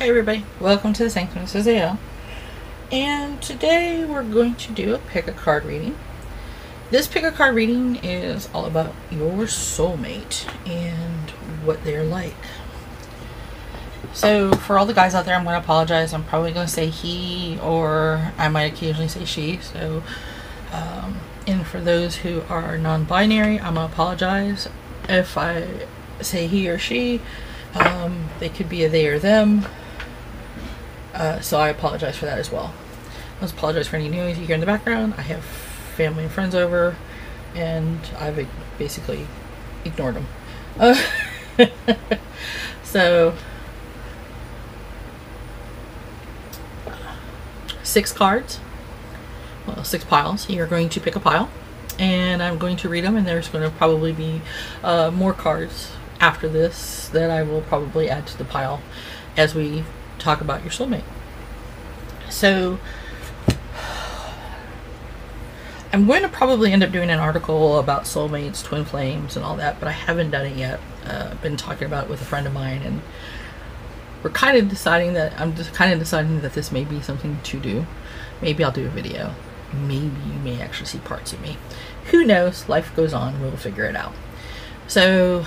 Hey everybody, welcome to the Sanctum. This is AL, and today we're going to do a pick a card reading. This pick a card reading is all about your soulmate and what they're like. So for all the guys out there, I'm going to apologize. I'm probably going to say he, or I might occasionally say she. So, and for those who are non-binary, I'm going to apologize if I say he or she. They could be a they or them. So I apologize for that as well. I apologize for any noise you hear in the background. I have family and friends over, and I've basically ignored them. So, 6 cards. Well, 6 piles. You're going to pick a pile, and I'm going to read them, and there's going to probably be more cards after this that I will probably add to the pile as we talk about your soulmate. So I'm going to probably end up doing an article about soulmates, twin flames, and all that, but I haven't done it yet. I've been talking about it with a friend of mine, and we're kind of deciding that this may be something to do. Maybe I'll do a video. Maybe you may actually see parts of me. Who knows? Life goes on. We'll figure it out. So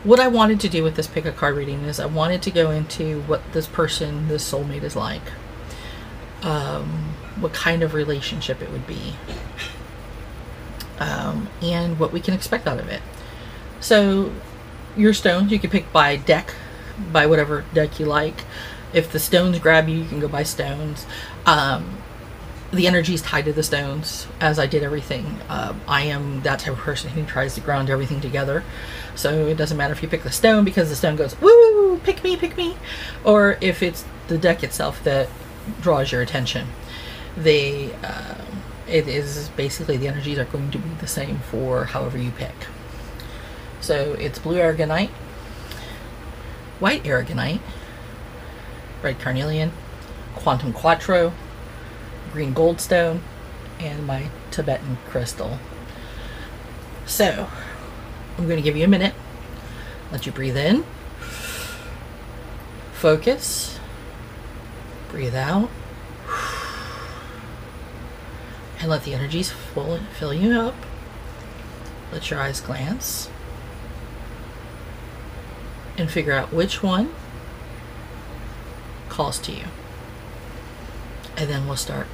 what I wanted to do with this pick a card reading is I wanted to go into what this person, this soulmate, is like. What kind of relationship it would be. And what we can expect out of it. So your stones you can pick by deck, by whatever deck you like. If the stones grab you, you can go by stones. The energy is tied to the stones, as I did everything. I am that type of person who tries to ground everything together. So it doesn't matter if you pick the stone because the stone goes, woo, pick me, or if it's the deck itself that draws your attention. It is basically the energies are going to be the same for however you pick. So it's blue aragonite, white aragonite, red carnelian, quantum quattro, green goldstone, and my Tibetan crystal. So I'm going to give you a minute, let you breathe in, focus, breathe out, and let the energies fill you up. Let your eyes glance and figure out which one calls to you, and then we'll start.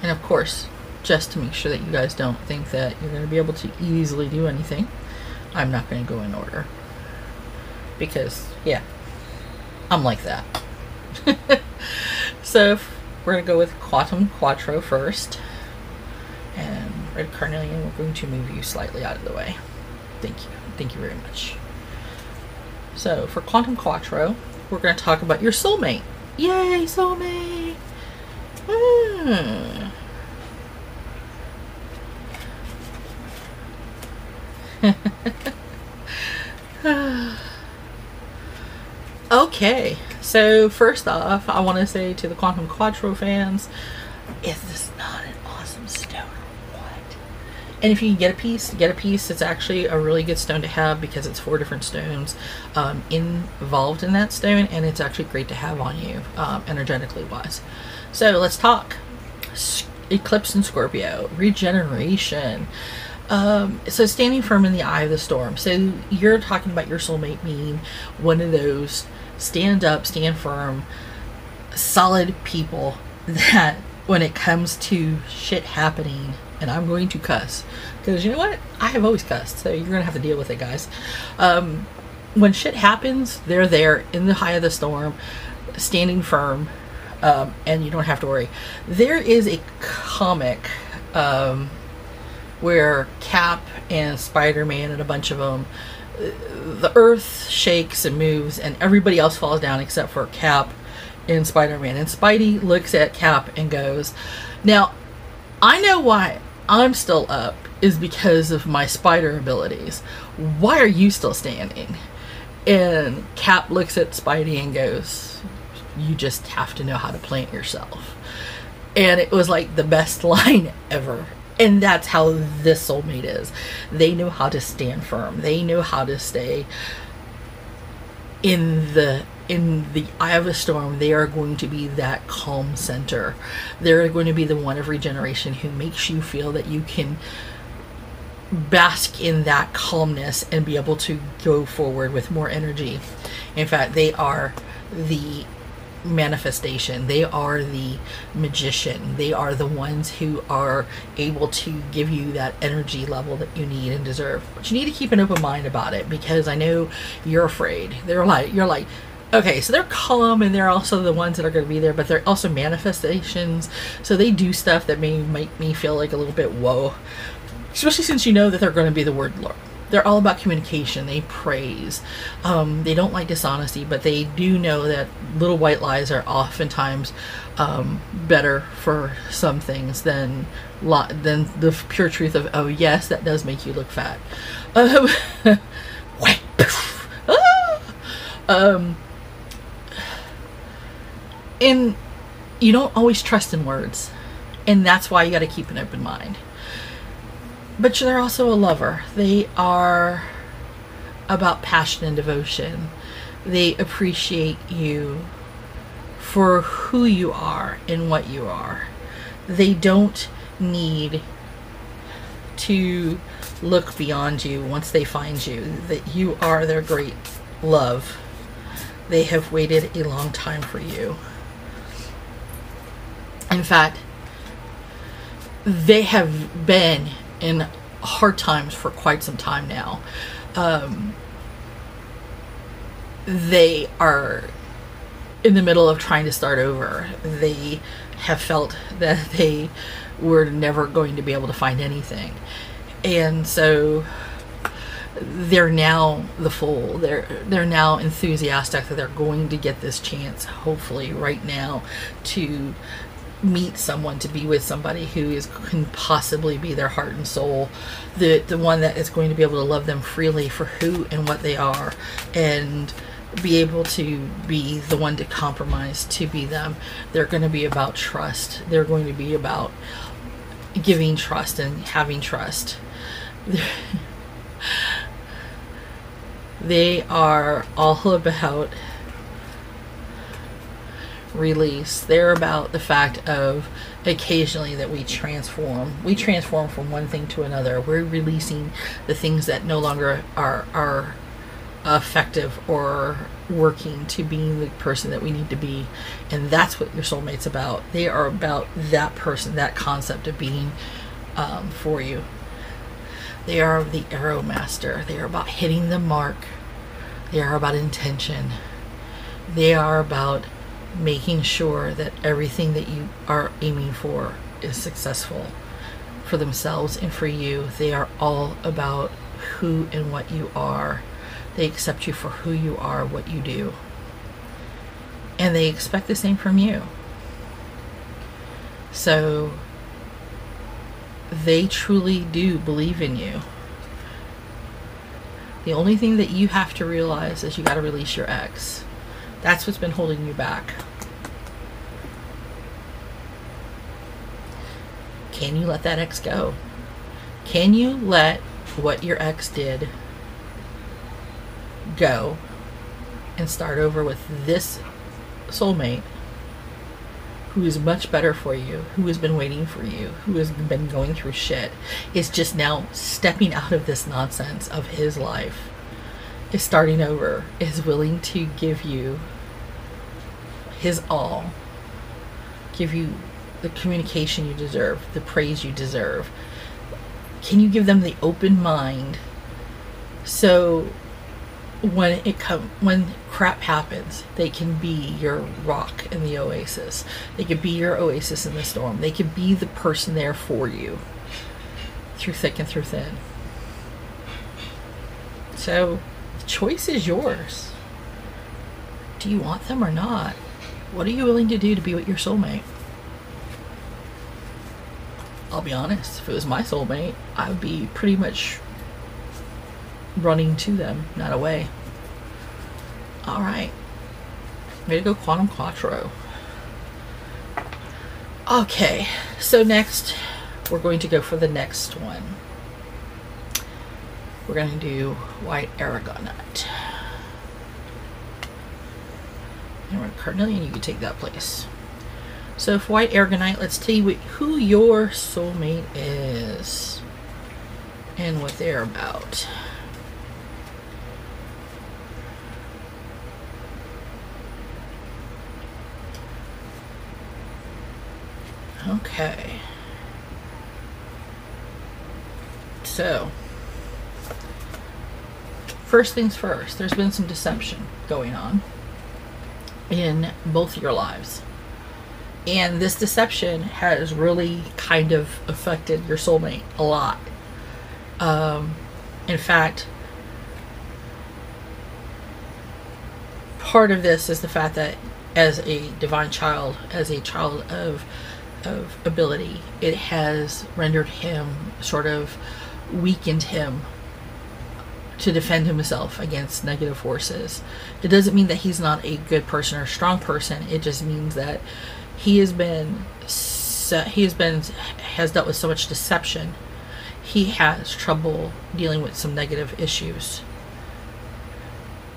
And of course, just to make sure that you guys don't think that you're going to be able to easily do anything, I'm not going to go in order, because yeah, I'm like that. So we're going to go with quantum quattro first, and red carnelian, we're going to move you slightly out of the way. Thank you very much. So for quantum quattro, we're going to talk about your soulmate. Yay, soulmate! Okay, so first off, I want to say to the quantum quattro fans, is this not an awesome stone or what? And if you can get a piece, It's actually a really good stone to have because it's 4 different stones involved in that stone, and it's actually great to have on you, energetically wise. So let's talk. Eclipse in Scorpio, regeneration. So standing firm in the eye of the storm. So you're talking about your soulmate being one of those stand up, stand firm, solid people that when it comes to shit happening, and I'm going to cuss because you know what? I have always cussed, so you're going to have to deal with it, guys. When shit happens, they're there in the eye of the storm, standing firm, and you don't have to worry. There is a comic where Cap and Spider-Man and a bunch of them, the earth shakes and moves and everybody else falls down except for Cap and Spider-Man. And Spidey looks at Cap and goes, now, I know why I'm still up is because of my spider abilities. Why are you still standing? And Cap looks at Spidey and goes, you just have to know how to plant yourself. And it was like the best line ever. And that's how this soulmate is. They know how to stand firm. They know how to stay in the eye of a storm. They are going to be that calm center. They're going to be the one of regeneration who makes you feel that you can bask in that calmness and be able to go forward with more energy. In fact, they are the manifestation. They are the magician. They are the ones who are able to give you that energy level that you need and deserve. But you need to keep an open mind about it, because I know you're afraid. You're like, okay, so they're calm and they're also the ones that are going to be there, but they're also manifestations. So they do stuff that may make me feel like a little bit whoa, especially since you know that they're going to be the word Lord. They're all about communication. They praise. They don't like dishonesty, but they do know that little white lies are oftentimes better for some things than the pure truth of, oh yes, that does make you look fat. And you don't always trust in words, and that's why you got to keep an open mind. But they're also a lover. They are about passion and devotion. They appreciate you for who you are and what you are. They don't need to look beyond you once they find you, that you are their great love. They have waited a long time for you. In fact, they have been in hard times for quite some time now. They are in the middle of trying to start over. They have felt that they were never going to be able to find anything, and so they're now the fool. They're now enthusiastic that they're going to get this chance, hopefully right now, to meet someone, to be with somebody who can possibly be their heart and soul, the one that is going to be able to love them freely for who and what they are, and be able to be the one to compromise to be them. They're going to be about trust. They're going to be about giving trust and having trust. They are all about release. They're about the fact of occasionally that we transform. We transform from one thing to another. We're releasing the things that no longer are effective or working to being the person that we need to be. And that's what your soulmate's about. They are about that person, that concept of being for you. They are the arrow master. They are about hitting the mark. They are about intention. They are about making sure that everything that you are aiming for is successful for themselves and for you. They are all about who and what you are. They accept you for who you are, what you do. And they expect the same from you. So they truly do believe in you. The only thing that you have to realize is you got to release your ex. That's what's been holding you back. Can you let that ex go? Can you let what your ex did go and start over with this soulmate who is much better for you, who has been waiting for you, who has been going through shit, is just now stepping out of this nonsense of his life, is starting over, is willing to give you his all, give you the communication you deserve, the praise you deserve? Can you give them the open mind so when crap happens, they can be your rock in the oasis? They could be your oasis in the storm. They could be the person there for you through thick and through thin. So the choice is yours. Do you want them or not? What are you willing to do to be with your soulmate? I'll be honest, if it was my soulmate, I would be pretty much running to them, not away. Alright. Ready to go Quattrro. Okay, so next we're going to go for the next one. We're going to do white aragonite. And we're carnelian, you can take that place. So for white aragonite, let's tell you who your soulmate is and what they're about. Okay. So, first things first, there's been some deception going on in both your lives. And this deception has really kind of affected your soulmate a lot. In fact, part of this is the fact that as a divine child, as a child of ability, it has rendered him, sort of weakened him to defend himself against negative forces. It doesn't mean that he's not a good person or a strong person. It just means that he has dealt with so much deception. He has trouble dealing with some negative issues.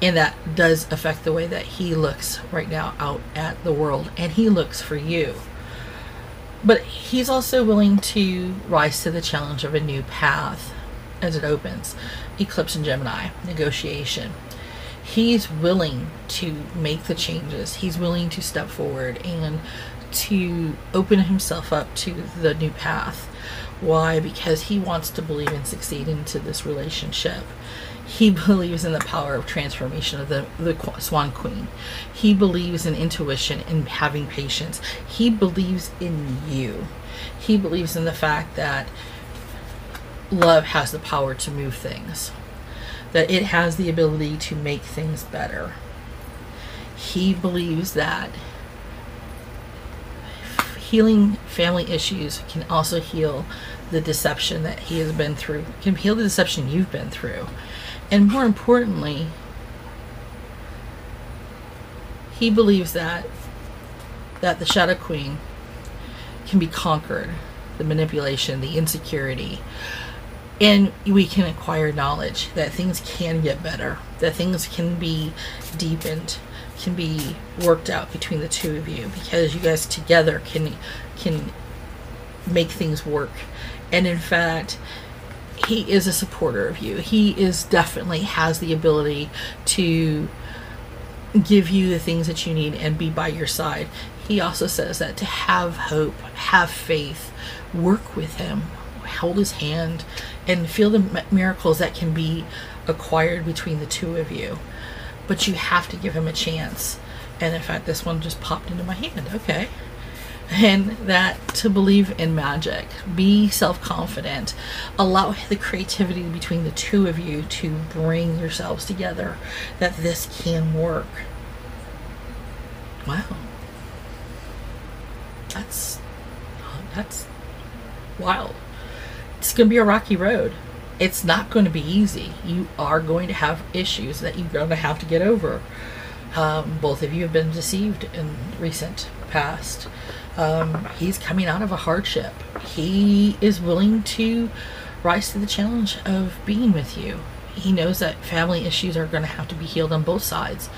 And that does affect the way that he looks right now out at the world. And he looks for you. But he's also willing to rise to the challenge of a new path as it opens. Eclipse in Gemini, negotiation. He's willing to make the changes. He's willing to step forward and to open himself up to the new path. Why? Because he wants to believe and succeed into this relationship. He believes in the power of transformation of the Swan Queen. He believes in intuition and having patience. He believes in you. He believes in the fact that love has the power to move things, that it has the ability to make things better. He believes that healing family issues can also heal the deception that he has been through, can heal the deception you've been through. And more importantly, he believes that the Shadow Queen can be conquered, the manipulation, the insecurity, and we can acquire knowledge that things can get better, that things can be deepened, can be worked out between the two of you, because you guys together can make things work. And in fact, he is a supporter of you. He is definitely has the ability to give you the things that you need and be by your side. He also says that to have hope, have faith, work with him, hold his hand, and feel the miracles that can be acquired between the two of you. But you have to give him a chance. And in fact, this one just popped into my hand. Okay. And that to believe in magic, be self-confident, allow the creativity between the two of you to bring yourselves together, that this can work. Wow. That's wild. It's going to be a rocky road. It's not going to be easy. You are going to have issues that you're going to have to get over. Both of you have been deceived in recent past. He's coming out of a hardship. He is willing to rise to the challenge of being with you. He knows that family issues are going to have to be healed on both sides,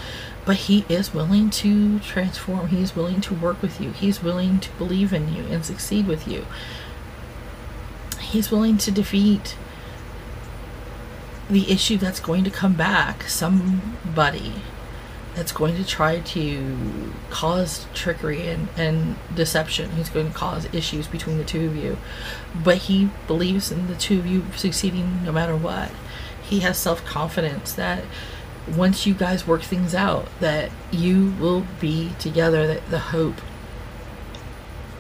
but he is willing to transform. He's willing to work with you. He's willing to believe in you and succeed with you. He's willing to defeat the issue that's going to come back. Somebody that's going to try to cause trickery and deception. He's going to cause issues between the two of you. But he believes in the two of you succeeding no matter what. He has self-confidence that once you guys work things out, that you will be together, that the hope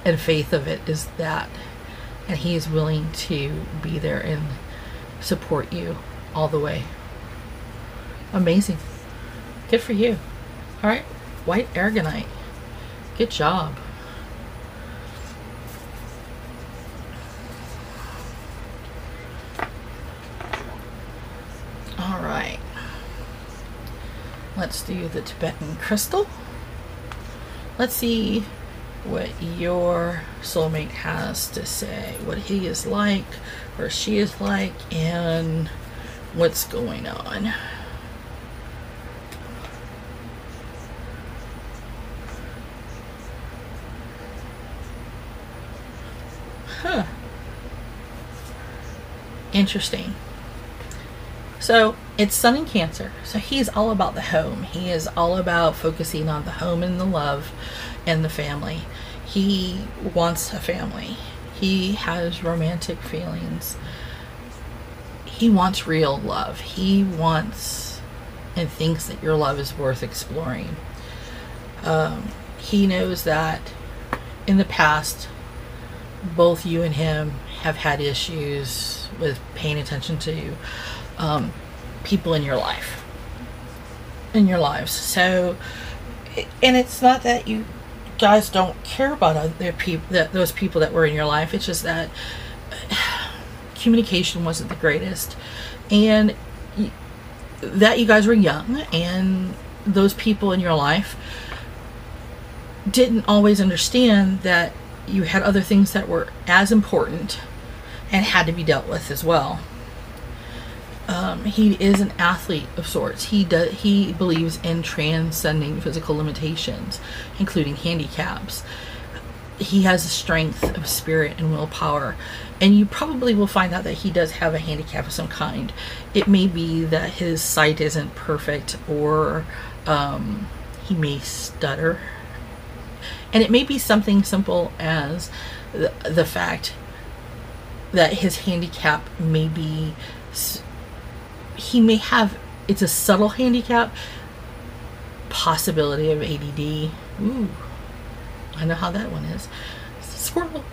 and faith of it is that. And he is willing to be there and support you all the way. Amazing. Good for you. All right, white aragonite. Good job. All right. Let's do the Tibetan crystal. Let's see what your soulmate has to say, what he is like or she is like, and what's going on. Huh. Interesting. So it's Sun in Cancer. So he's all about the home. He is all about focusing on the home and the love and the family. He wants a family. He has romantic feelings. He wants real love. He wants and thinks that your love is worth exploring. He knows that in the past, both you and him have had issues with paying attention to people in your life, in your lives. So, and it's not that you guys don't care about other people, those people that were in your life. It's just that communication wasn't the greatest, and that you guys were young, and those people in your life didn't always understand that you had other things that were as important and had to be dealt with as well. He is an athlete of sorts. He believes in transcending physical limitations, including handicaps. He has a strength of spirit and willpower, and you probably will find out that he does have a handicap of some kind. It may be that his sight isn't perfect, or he may stutter, and it may be something simple as the fact that his handicap may be, he may have, it's a subtle handicap, possibility of ADD. Ooh, I know how that one is. Squirrel.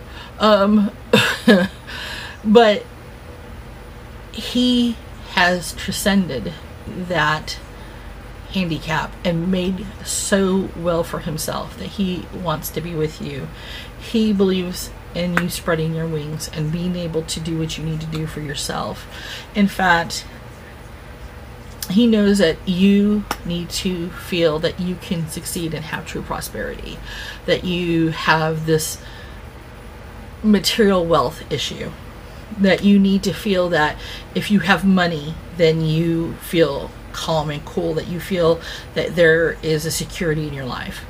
But he has transcended that handicap and made so well for himself that he wants to be with you. He believes in you spreading your wings and being able to do what you need to do for yourself. In fact, he knows that you need to feel that you can succeed and have true prosperity, that you have this material wealth issue, that you need to feel that if you have money, then you feel calm and cool, that you feel that there is a security in your life.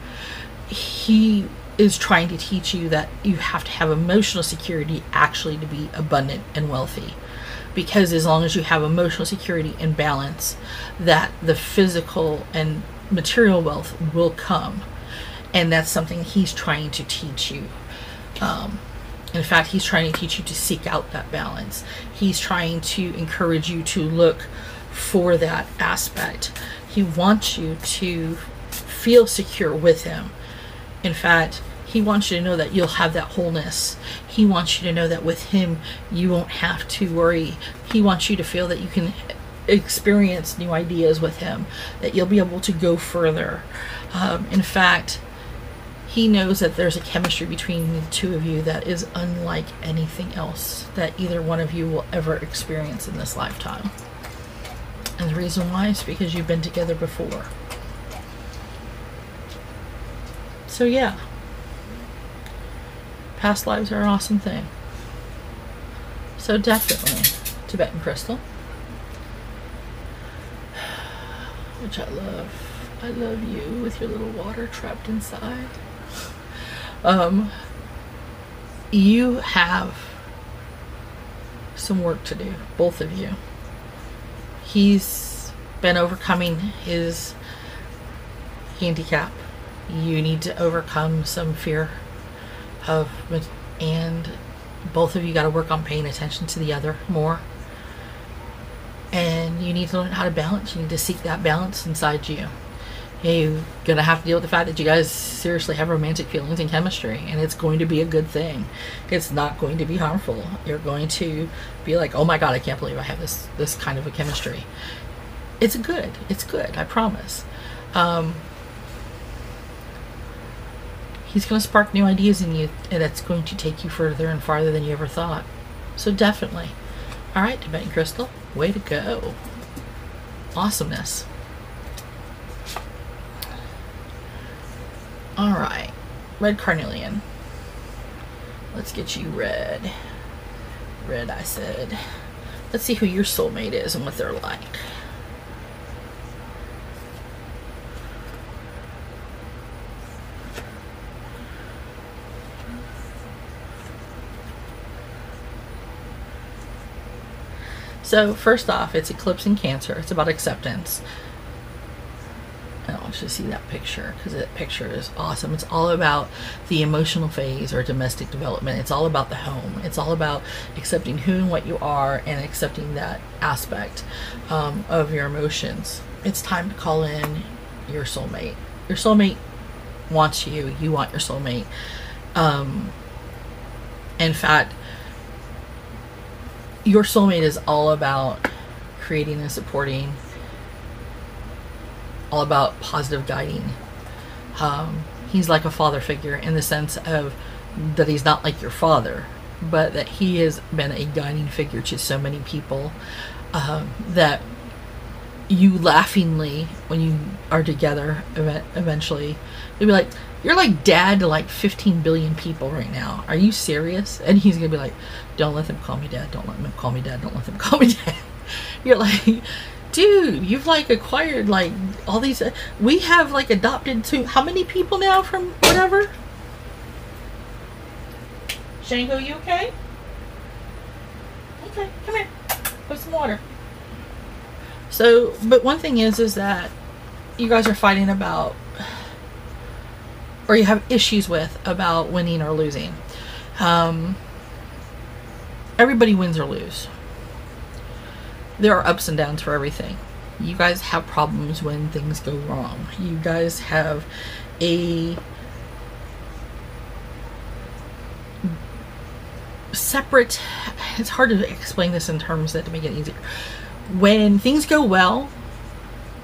He is trying to teach you that you have to have emotional security actually to be abundant and wealthy. Because as long as you have emotional security and balance, that the physical and material wealth will come. And that's something he's trying to teach you. In fact, he's trying to teach you to seek out that balance. He's trying to encourage you to look for that aspect. He wants you to feel secure with him. In fact, he wants you to know that you'll have that wholeness. He wants you to know that with him, you won't have to worry. He wants you to feel that you can experience new ideas with him, that you'll be able to go further. In fact, he knows that there's a chemistry between the two of you that is unlike anything else that either one of you will ever experience in this lifetime. And the reason why is because you've been together before. So yeah. Past lives are an awesome thing. So definitely Tibetan crystal, which I love. I love you with your little water trapped inside. You have some work to do, both of you. He's been overcoming his handicap. You need to overcome some fear of, and both of you got to work on paying attention to the other more, and you need to learn how to balance. You need to seek that balance inside you. You're gonna have to deal with the fact that you guys seriously have romantic feelings and chemistry, and it's going to be a good thing. It's not going to be harmful. You're going to be like, oh my god, I can't believe I have this kind of a chemistry. It's good, I promise. He's going to spark new ideas in you, and that's going to take you further and farther than you ever thought. So definitely. Alright, Tibetan crystal, way to go. Awesomeness. Alright. red carnelian. Let's get you red. Red, I said. Let's see who your soulmate is and what they're like. So first off, it's eclipse in Cancer. It's about acceptance. And I want you to see that picture because that picture is awesome. It's all about the emotional phase or domestic development. It's all about the home. It's all about accepting who and what you are and accepting that aspect of your emotions. It's time to call in your soulmate. Your soulmate wants you. You want your soulmate. In fact, your soulmate is all about creating and supporting, all about positive guiding. He's like a father figure in the sense of that he's not like your father, but that he has been a guiding figure to so many people, that you laughingly, when you are together eventually, you'll be like, you're like dad to like 15 billion people right now. Are you serious? And he's gonna be like, don't let them call me dad. Don't let them call me dad. Don't let them call me dad. You're like, dude, you've like acquired like all these. We have like adopted to how many people now from whatever? Shango, you okay? Okay, come here. Put some water. So, but one thing is that you guys are fighting about, or you have issues with about winning or losing. Everybody wins or lose. There are ups and downs for everything. You guys have problems when things go wrong. You guys have a separate, it's hard to explain this in terms that to make it easier. When things go well,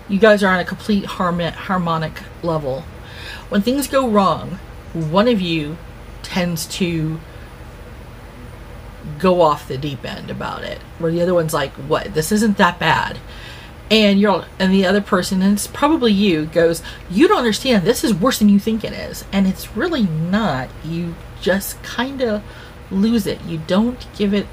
you guys are on a complete harmonic level. When things go wrong, one of you tends to go off the deep end about it, where the other one's like, what, this isn't that bad, and the other person, and it's probably you, goes, you don't understand, this is worse than you think it is, and it's really not. You just kind of lose it. You don't give it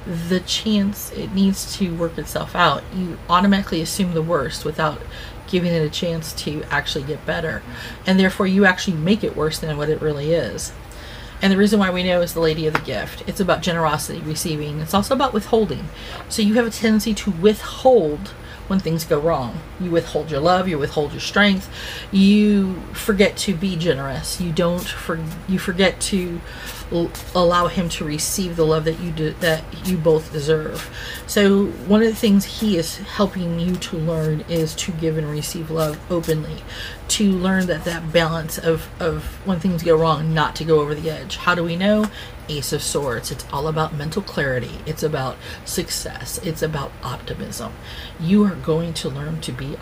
the chance it needs to work itself out. You automatically assume the worst without giving it a chance to actually get better, and therefore you actually make it worse than what it really is. And the reason why we know is the Lady of the Gift. It's about generosity, receiving. It's also about withholding. So you have a tendency to withhold when things go wrong. You withhold your love, you withhold your strength, you forget to be generous. You forget to allow him to receive the love that you both deserve. So one of the things he is helping you to learn is to give and receive love openly, to learn that balance of when things go wrong, not to go over the edge. How do we know? Ace of Swords. It's all about mental clarity. It's about success. It's about optimism. You are going to learn to be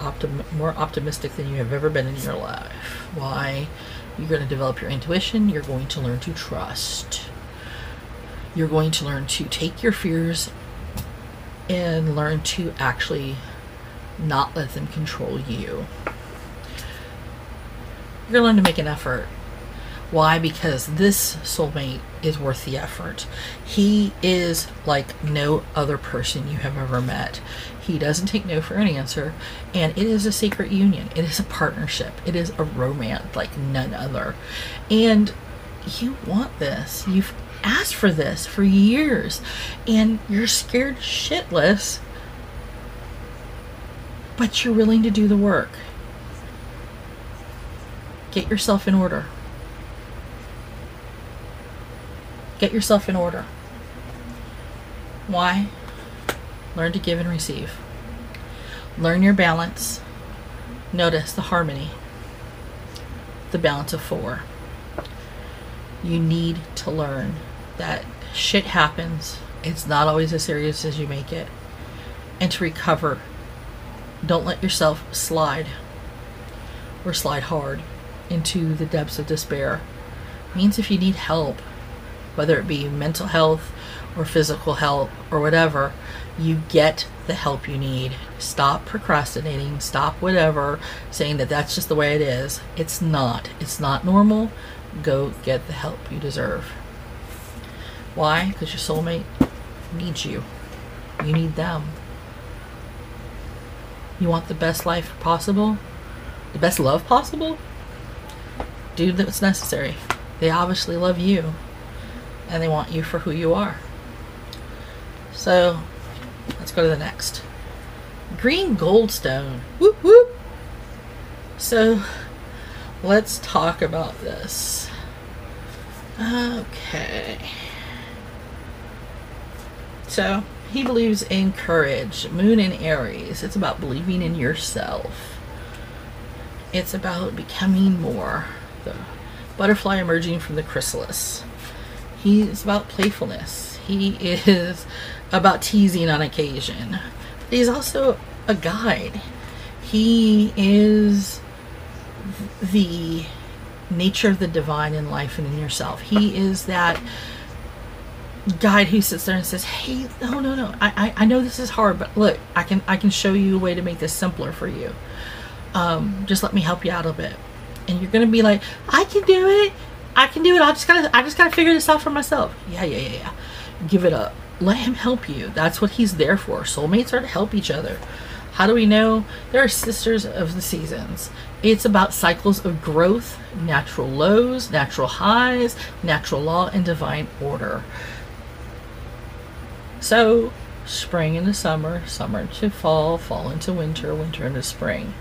more optimistic than you have ever been in your life. Why? You're going to develop your intuition. You're going to learn to trust. You're going to learn to take your fears and learn to actually not let them control you. You're going to learn to make an effort. Why? Because this soulmate is worth the effort. He is like no other person you have ever met. He doesn't take no for an answer, and it is a sacred union. It is a partnership. It is a romance like none other. And you want this. You've asked for this for years, and you're scared shitless, but you're willing to do the work. Get yourself in order. Get yourself in order. Why? Learn to give and receive. Learn your balance. Notice the harmony. The balance of 4. You need to learn that shit happens. It's not always as serious as you make it. And to recover. Don't let yourself slide or slide hard into the depths of despair. It means if you need help, whether it be mental health or physical health or whatever, you get the help you need. Stop procrastinating. Stop whatever, saying that that's just the way it is. It's not. It's not normal. go get the help you deserve. Why? Because your soulmate needs you. You need them. You want the best life possible? The best love possible? Do what's necessary. They obviously love you, and they want you for who you are. So, let's go to the next. Green Goldstone. Whoop whoop. So, let's talk about this. Okay. So, he believes in courage. Moon in Aries. It's about believing in yourself. It's about becoming more. The butterfly emerging from the chrysalis. He's about playfulness. He is about teasing on occasion. He's also a guide. He is the nature of the divine in life and in yourself. He is that guide who sits there and says, hey, no, I know this is hard, but look, I can show you a way to make this simpler for you. Just let me help you out a bit. And you're gonna be like, I can do it. I just gotta figure this out for myself. Yeah. Give it up. Let him help you. That's what he's there for. Soulmates are to help each other. How do we know? They're sisters of the seasons. It's about cycles of growth, natural lows, natural highs, natural law, and divine order. So, spring into summer, summer into fall, fall into winter, winter into spring.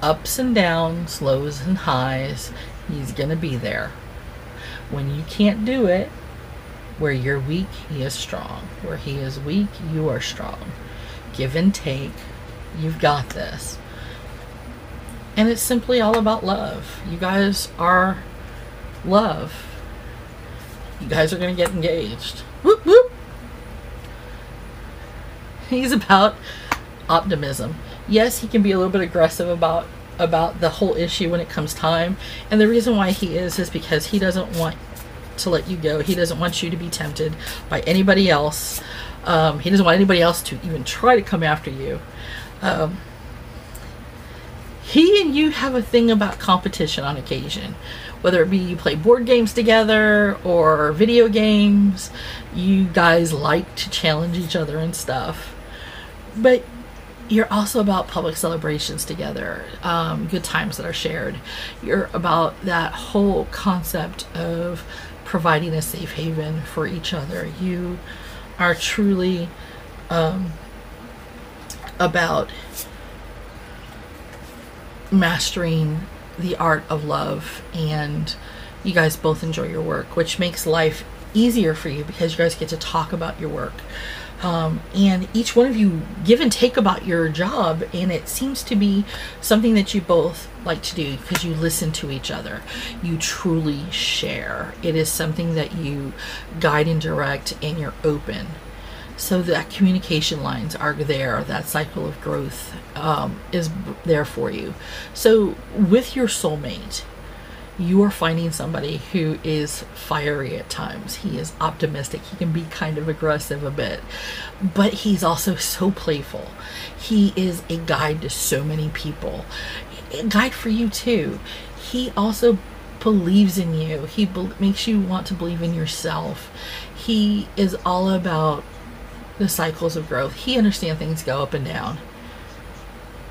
Ups and downs, lows and highs, he's gonna be there. When you can't do it, where you're weak, he is strong. Where he is weak, you are strong. Give and take. You've got this. And it's simply all about love. You guys are love. You guys are going to get engaged. Whoop, whoop. He's about optimism. Yes, he can be a little bit aggressive about the whole issue when it comes time. And the reason why he is because he doesn't want to let you go. He doesn't want you to be tempted by anybody else. He doesn't want anybody else to even try to come after you. He and you have a thing about competition on occasion. Whether it be you play board games together or video games, you guys like to challenge each other and stuff. But you're also about public celebrations together, good times that are shared. You're about that whole concept of providing a safe haven for each other. You are truly about mastering the art of love, and you guys both enjoy your work, which makes life easier for you because you guys get to talk about your work. And each one of you give and take about your job, and it seems to be something that you both like to do because you listen to each other. You truly share. It is something that you guide and direct, and you're open. So that communication lines are there. That cycle of growth is there for you. So with your soulmate, you are finding somebody who is fiery at times. He is optimistic. He can be kind of aggressive a bit, but he's also so playful. He is a guide to so many people. A guide for you too. He also believes in you. He makes you want to believe in yourself. He is all about the cycles of growth. He understands things go up and down.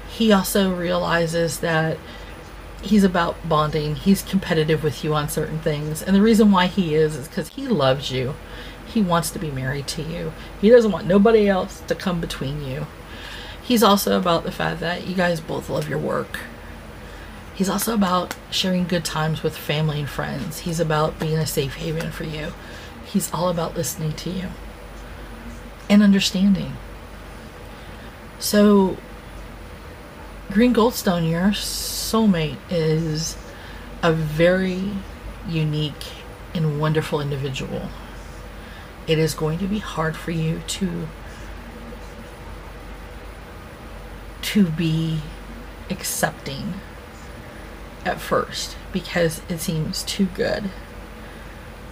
He also realizes that he's about bonding. He's competitive with you on certain things. And the reason why he is because he loves you. He wants to be married to you. He doesn't want nobody else to come between you. He's also about the fact that you guys both love your work. He's also about sharing good times with family and friends. He's about being a safe haven for you. He's all about listening to you and understanding. So, Green Goldstone, your soulmate is a very unique and wonderful individual. It is going to be hard for you to be accepting at first because it seems too good.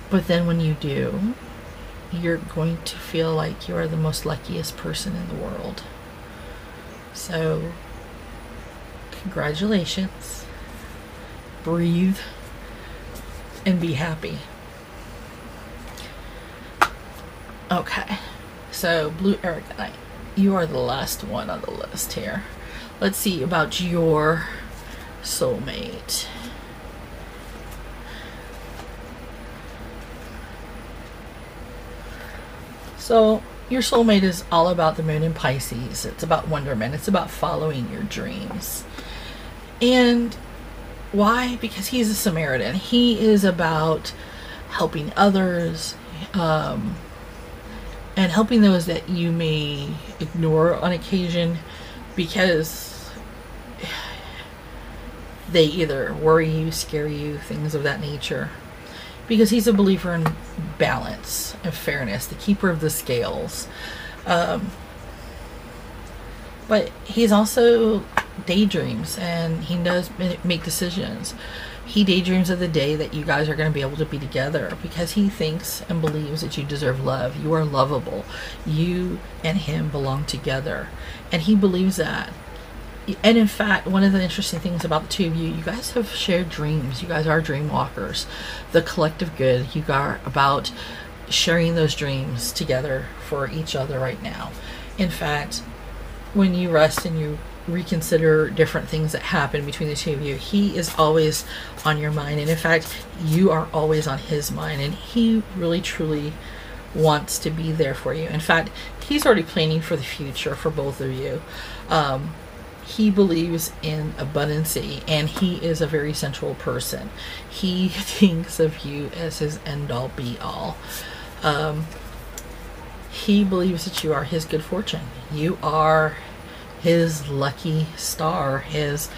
But then when you do, you're going to feel like you are the most luckiest person in the world. So, congratulations. Breathe and be happy. Okay, so blue aragonite, you are the last one on the list here. Let's see about your soulmate. So your soulmate is all about the moon in Pisces. It's about wonderment. It's about following your dreams. And why? Because he's a Samaritan. He is about helping others, and helping those that you may ignore on occasion because they either worry you, scare you, things of that nature. Because he's a believer in balance and fairness, the keeper of the scales. But he's also daydreams, and he does make decisions. He daydreams of the day that you guys are going to be able to be together because he thinks and believes that you deserve love. You are lovable. You and him belong together. And he believes that. And in fact, one of the interesting things about the two of you, you guys have shared dreams. You guys are dream walkers. The collective good, you are about sharing those dreams together for each other right now. In fact, when you rest and you reconsider different things that happen between the two of you, he is always on your mind. And in fact, you are always on his mind. And he really, truly wants to be there for you. In fact, he's already planning for the future for both of you. He believes in abundancy, and he is a very sensual person. He thinks of you as his end-all, be-all. He believes that you are his good fortune. You are his lucky star, his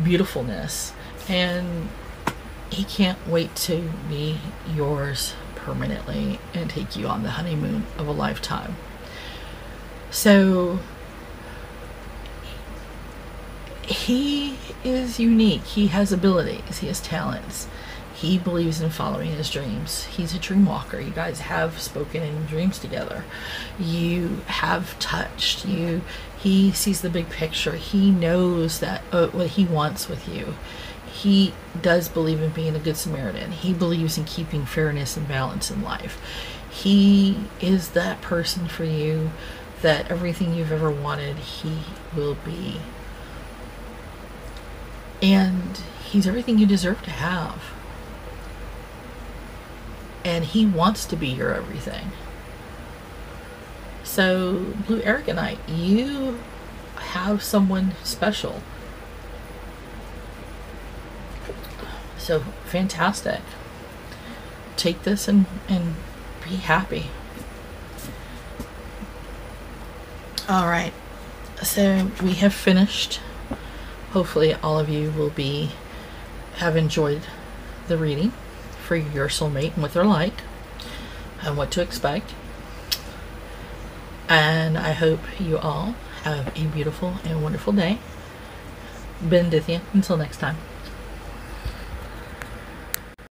beautifulness. And he can't wait to be yours permanently and take you on the honeymoon of a lifetime. So he is unique. He has abilities. He has talents. He believes in following his dreams. He's a dream walker. You guys have spoken in dreams together. You have touched. He sees the big picture. He knows that what he wants with you. He does believe in being a good Samaritan. He believes in keeping fairness and balance in life. He is that person for you that everything you've ever wanted, he will be. And he's everything you deserve to have. And he wants to be your everything. So, blue aragonite, you have someone special. So, fantastic. Take this and be happy. Alright, so we have finished. Hopefully all of you will have enjoyed the reading for your soulmate and what they're like and what to expect. And I hope you all have a beautiful and wonderful day. Benedithia, until next time.